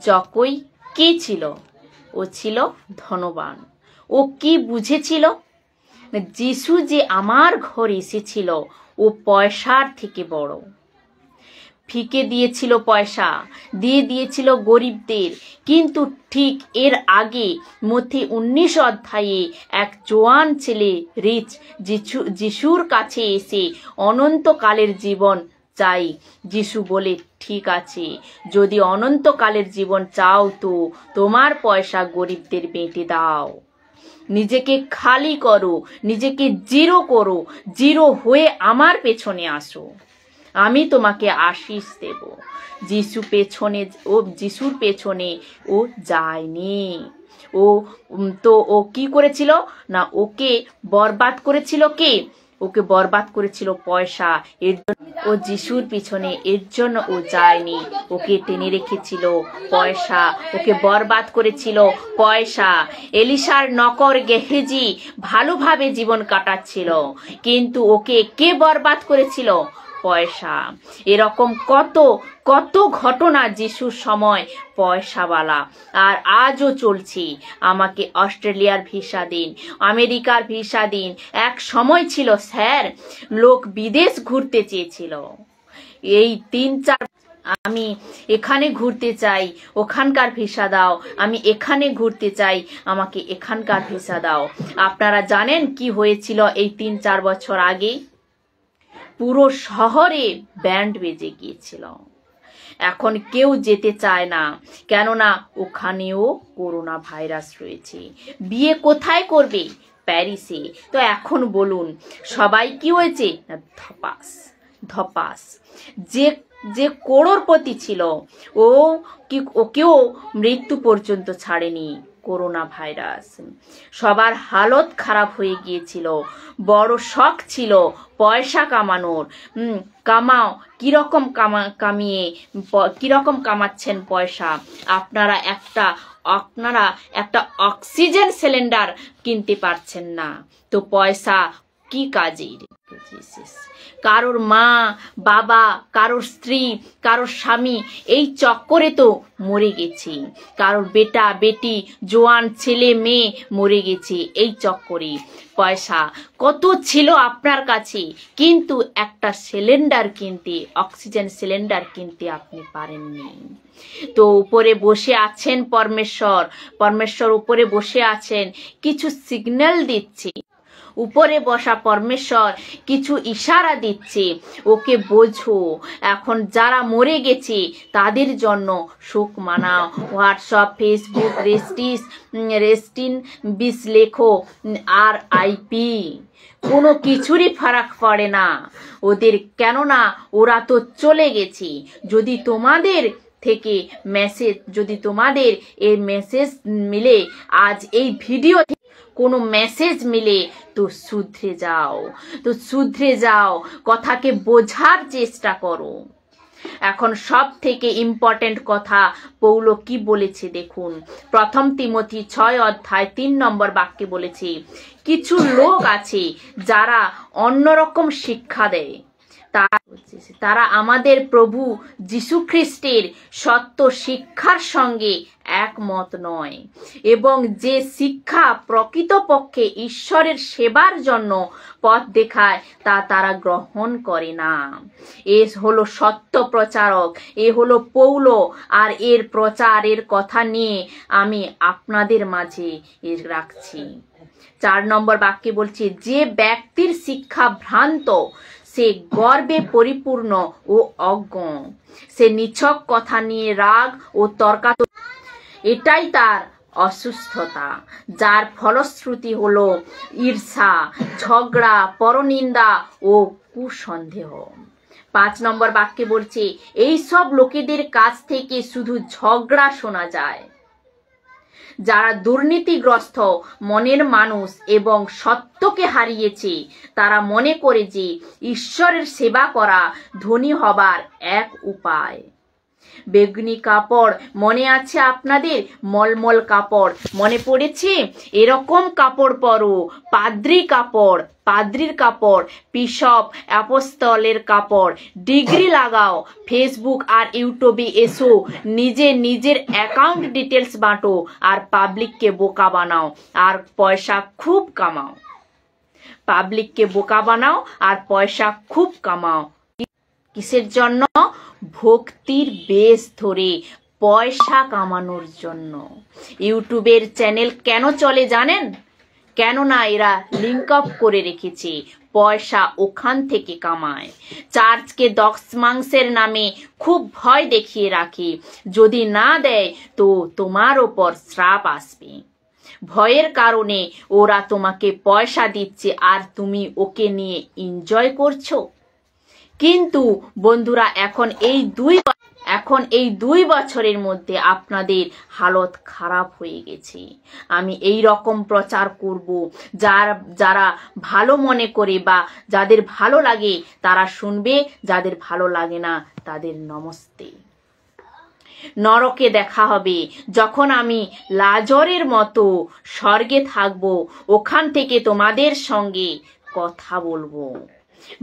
জকই কে ছিল? ও ছিল ধনবান। ও কি বুঝেছিল? যিশু যে আমার ঘরে এসেছিল ও পয়সার থেকে বড়। ফিকে দিয়েছিল পয়সা, দিয়েছিল গরিবদের। কিন্তু ঠিক এর আগে মথি 19 অধ্যায়ে এক জোয়ান ছেলে রিচ যিশুর কাছে এসে অনন্তকালের জীবন চাই। যিশু বলে, ঠিক আছে, যদি অনন্তকালের জীবন চাও তো তোমার পয়সা গরিবদের বেঁটে দাও। নিজেকে খালি করো, নিজেকে জিরো করো, জিরো হয়ে আমার পেছনে আসো, আমি তোমাকে আশীষ দেব। যিশুর পেছনে ও যায়নি। ও কি করেছিল না, ওকে বরবাদ করেছিল কে? ওকে বরবাদ করেছিল পয়সা। এর জন্য ও যিশুর পিছনে, এর জন্য ও যায়নি। ওকে টেনে রেখেছিল পয়সা, ওকে বরবাদ করেছিল পয়সা। এলিশার নকর গেহেজি ভালোভাবে জীবন কাটাচ্ছিল, কিন্তু ওকে কে বরবাদ করেছিল? পয়সা। এরকম কত কত ঘটনা যিশুর সময় পয়সাওয়ালা, আর আজও চলছে। আমাকে অস্ট্রেলিয়ার ভিসা দিন, আমেরিকার ভিসা দিন। এক সময় ছিল স্যার, লোক বিদেশ ঘুরতে চেয়েছিল। এই 3-4 আমি এখানে ঘুরতে চাই, ওখানকার ভিসা দাও। আমি এখানে ঘুরতে চাই, আমাকে এখানকার ভিসা দাও। আপনারা জানেন কি হয়েছিল এই 3-4 বছর আগে? পুরো শহরে ব্যান্ড বেজে গিয়েছিল। এখন কেউ যেতে চায় না, কেননা ওখানেও করোনা ভাইরাস রয়েছে। বিয়ে কোথায় করবে? প্যারিসে। তো এখন বলুন, সবাই কি হয়েছে? ধপাস ধপাস। যে করোড়পতি ছিল, ওকেও মৃত্যু পর্যন্ত ছাড়েনি করোনা ভাইরাস। সবার হালত খারাপ হয়ে গিয়েছিল। বড় শখ ছিল পয়সা কামানোর। কামাও, কিরকম কিরকম কামাচ্ছেন পয়সা? আপনারা একটা অক্সিজেন সিলিন্ডার কিনতে পারছেন না, তো পয়সা কি কাজের? কারোর মা বাবা, কারোর স্ত্রী, কারোর স্বামী এই চক্করে তো মরে গেছে। কারোর বেটা বেটি, জোয়ান ছেলে মেয়ে মরে গেছে এই চক্করে। পয়সা কত ছিল আপনার কাছে, কিন্তু একটা সিলিন্ডার কিনতে, অক্সিজেন সিলিন্ডার কিনতে আপনি পারেননি। তো উপরে বসে আছেন পরমেশ্বর উপরে বসে আছেন, কিছু সিগন্যাল দিচ্ছে। উপরে বসা পরমেশ্বর কিছু ইশারা দিচ্ছে, ওকে বোঝো। এখন যারা মরে গেছে তাদের জন্য শোক মানাও। হোয়াটসঅ্যাপ, ফেসবুক, রেস্টিন বিস লেখো, RIP। কোনো কিছুরই ফারাক পড়ে না ওদের, কেননা ওরা তো চলে গেছে। যদি তোমাদের থেকে যদি তোমাদের এই মেসেজ মিলে, আজ এই ভিডিও কোনো মেসেজ মিলে, তো শুধরে যাও, কথাকে বোঝার চেষ্টা করো। এখন সব থেকে ইম্পর্টেন্ট কথা পৌল কি বলেছে দেখুন। 1 তিমথি 6 অধ্যায় 3 নম্বর বাক্যে বলেছে, কিছু লোক আছে যারা অন্যরকম শিক্ষা দেয়। তারা আমাদের প্রভু যীশু খ্রিস্টের সত্য শিক্ষার সঙ্গে একমত নয়, এবং যে শিক্ষা প্রকৃতপক্ষে ঈশ্বরের সেবার জন্য পথ দেখায় তা তারা গ্রহণ করে না। এ হলো সত্য প্রচারক, এ হলো পৌল, আর এর প্রচারের কথা নিয়ে আমি আপনাদের মাঝে রাখছি। 4 নম্বর বাক্যে বলছে, যে ব্যক্তির শিক্ষা ভ্রান্ত সে গর্বে পরিপূর্ণ ও অজ্ঞ। সে নিছক কথা নিয়ে রাগ ও তর্কাতর্কি, এটাই তার অসুস্থতা, যার ফলশ্রুতি হলো ঈর্ষা, ঝগড়া, পরনিন্দা ও কুসন্দেহ। 5 নম্বর বাক্যে বলছে, এই সব লোকেদের কাছ থেকে শুধু ঝগড়া শোনা যায়। যারা দুর্নীতিগ্রস্ত মনের মানুষ এবং সত্যকে হারিয়েছে, তারা মনে করে যে ঈশ্বরের সেবা করা ধনী হবার এক উপায়। বেগুনি কাপড় মনে আছে আপনাদের? মলমল কাপড় মনে পড়েছে? এরকম কাপড় পরো, পাদ্রির কাপড়, বিশপ অ্যাপোস্টলের কাপড়। ডিগ্রি লাগাও, ফেসবুক আর ইউটিউবে এসো, নিজের অ্যাকাউন্ট ডিটেলস বাঁটো আর পাবলিককে বোকা বানাও আর পয়সা খুব কামাও। পাবলিককে বোকা বানাও আর পয়সা খুব কামাও। কিসের জন্য? ভক্তির বেশ ধরে পয়সা কামানোর জন্য। ইউটিউবের চ্যানেল কেন চলে জানেন? কেননা এরা লিঙ্ক আপ করে রেখেছে, পয়সা ওখান থেকে কামায়। চার্চকে মাংসের নামে খুব ভয় দেখিয়ে রাখে, যদি না দেয় তো তোমার ওপর শ্রাপ আসবে। ভয়ের কারণে ওরা তোমাকে পয়সা দিচ্ছে আর তুমি ওকে নিয়ে এনজয় করছো। কিন্তু বন্ধুরা এখন এই 2 বছরের মধ্যে আপনাদের হালত খারাপ হয়ে গেছে। আমি এই রকম প্রচার করব, যারা ভালো মনে করে বা যাদের ভালো লাগে তারা শুনবে, যাদের ভালো লাগে না তাদের নমস্তে। নরকে দেখা হবে যখন আমি লাজরের মতো স্বর্গে থাকব, ওখান থেকে তোমাদের সঙ্গে কথা বলবো।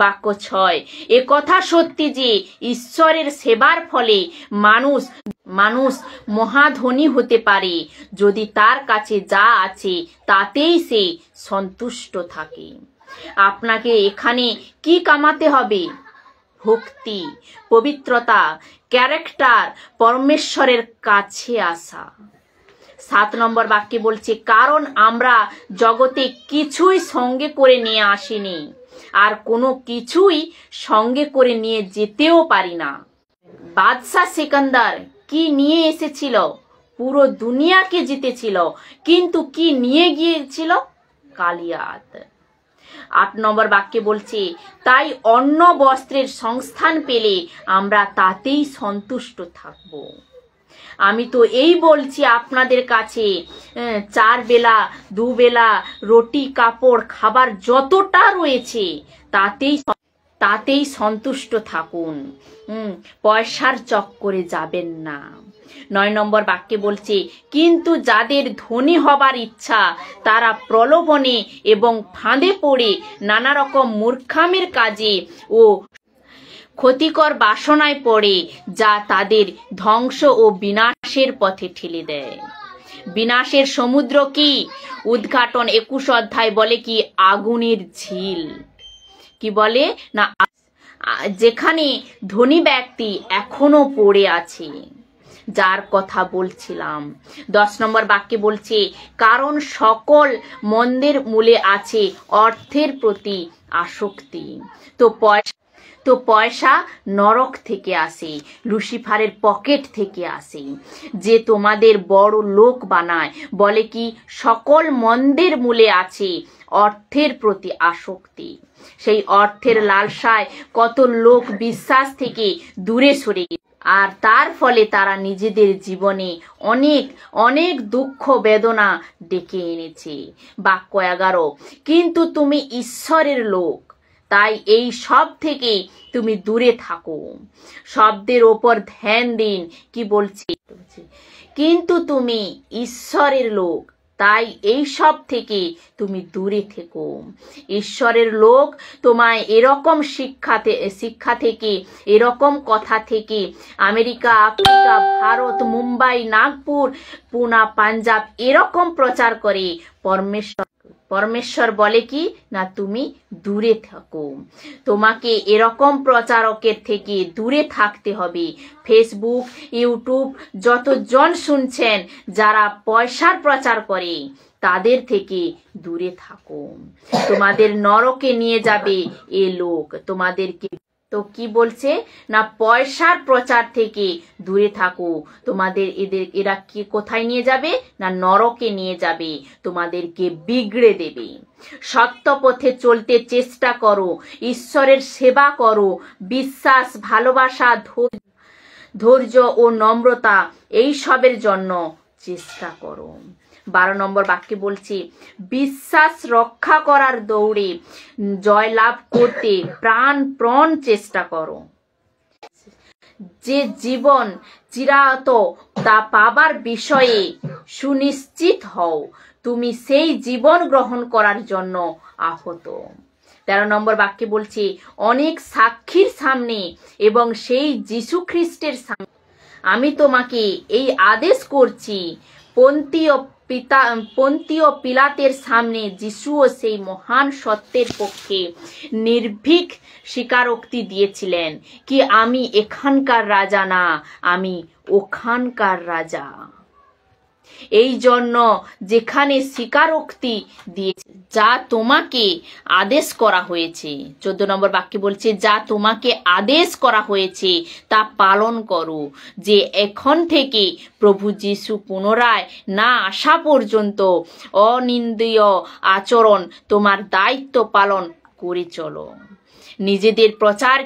বাক্য 6। এ কথা সত্যি যে ঈশ্বরের সেবার ফলে মানুষ মহাধনী হতে পারে যদি তার কাছে যা আছে তাতেই সে সন্তুষ্ট থাকে। আপনাকে এখানে কি কামাতে হবে? ভক্তি, পবিত্রতা, ক্যারেক্টার, পরমেশ্বরের কাছে আসা। 7 নম্বর বাক্যে বলছে, কারণ আমরা জগতে কিছুই সঙ্গে করে নিয়ে আসিনি আর কোনো কিছুই সঙ্গে করে নিয়ে যেতেও পারি না। বাদশাহ সিকান্দার কি নিয়ে এসেছিল? পুরো দুনিয়াকে জিতেছিল, কিন্তু কি নিয়ে গিয়েছিল? কালিয়াত। 8 নম্বর বাক্যে বলছে, তাই অন্ন বস্ত্রের সংস্থান পেলে আমরা তাতেই সন্তুষ্ট থাকব। আমি তো এই বলছি আপনাদের কাছে, 4 বেলা 2 বেলা রুটি, কাপড়, খাবার যতটা রয়েছে তাতেই সন্তুষ্ট থাকুন। পয়সার চক্করে যাবেন না। 9 নম্বর বাক্যে বলছে, কিন্তু যাদের ধনী হবার ইচ্ছা তারা প্রলোভনে এবং ফাঁদে পড়ে নানা রকম মূর্খামির কাজে ও ক্ষতিকর বাসনায় পড়ে, যা তাদের ধ্বংস ও বিনাশের পথে ঠেলে দেয়। বিনাশের সমুদ্র কি? উদ্ঘাটন 21 অধ্যায় বলে কি? আগুনের ঝিল। কি বলে না, যেখানে ধনী ব্যক্তি এখনো পড়ে আছে, যার কথা বলছিলাম। 10 নম্বর বাক্যে বলছে, কারণ সকল মন্দের মূলে আছে অর্থের প্রতি আসক্তি। তো পয়সা নরক থেকে আসে, লুসিফারের পকেট থেকে আসে, যে তোমাদের বড় লোক বানায়। বলে কি? সকল মন্দের মূলে আছে অর্থের প্রতি আসক্তি। সেই অর্থের লালসায় কত লোক বিশ্বাস থেকে দূরে সরে গেছে, আর তার ফলে তারা নিজেদের জীবনে অনেক অনেক দুঃখ বেদনা ডেকে এনেছে। বাক্য 11, কিন্তু তুমি ঈশ্বরের লোক, তাই এই সব থেকে তুমি দূরে থাকো। শব্দের ওপর ধ্যান দিন। কি বলছে? কিন্তু তুমি ঈশ্বরের লোক, তাই এই সব থেকে তুমি দূরে থেকো। ঈশ্বরের লোক তোমায় এরকম শিক্ষা থেকে, এরকম কথা থেকে আমেরিকা, আফ্রিকা, ভারত, মুম্বাই, নাগপুর, পুনা, পাঞ্জাব এরকম প্রচার করে। পরমেশ্বর বলে কি না, তুমি দূরে থাকো। তোমাকে এরকম প্রচারকের থেকে দূরে থাকতে হবে। ফেসবুক, ইউটিউব যতজন শুনছেন যারা পয়সার প্রচার করে, তাদের থেকে দূরে থাকো। তোমাদের নরকে নিয়ে যাবে এ লোক তোমাদেরকে। তো কি বলছে না, পয়সার প্রচার থেকে দূরে থাকো। এরা কি কোথায় নিয়ে যাবে না, নরকে নিয়ে যাবে, তোমাদেরকে বিগড়ে দেবে। সত্য পথে চলতে চেষ্টা করো, ঈশ্বরের সেবা করো, বিশ্বাস, ভালোবাসা, ধৈর্য ও নম্রতা এই সবের জন্য চেষ্টা করো। 12 নম্বর বাক্যে বলছি, বিশ্বাস রক্ষা করার দৌড়ে জয়লাভ করতে প্রাণপণ চেষ্টা করো। যে জীবন চিরায়ত তা পাবার বিষয়ে সুনিশ্চিত হও, তুমি সেই জীবন গ্রহণ করার জন্য আহত। 13 নম্বর বাক্যে বলছে, অনেক সাক্ষীর সামনে এবং সেই যীশু খ্রিস্টের সামনে আমি তোমাকে এই আদেশ করছি। পন্তীয় পিলাতের সামনে যিশুও সেই মহান সত্যের পক্ষে নির্ভীক স্বীকারোক্তি দিয়েছিলেন কি আমি এখানকার রাজা না, আমি ওখানকার রাজা। এই জন্য যেখানে স্বীকারোক্তি দিয়েছে, যা তোমাকে আদেশ করা হয়েছে, 14 নম্বর বাক্যে বলছে, যা তোমাকে আদেশ করা হয়েছে তা পালন করো, যে এখন থেকে প্রভু যীশু পুনরায় না আসা পর্যন্ত অনিন্দীয় আচরণ তোমার দায়িত্ব পালন করে চলো। নিজেদের প্রচার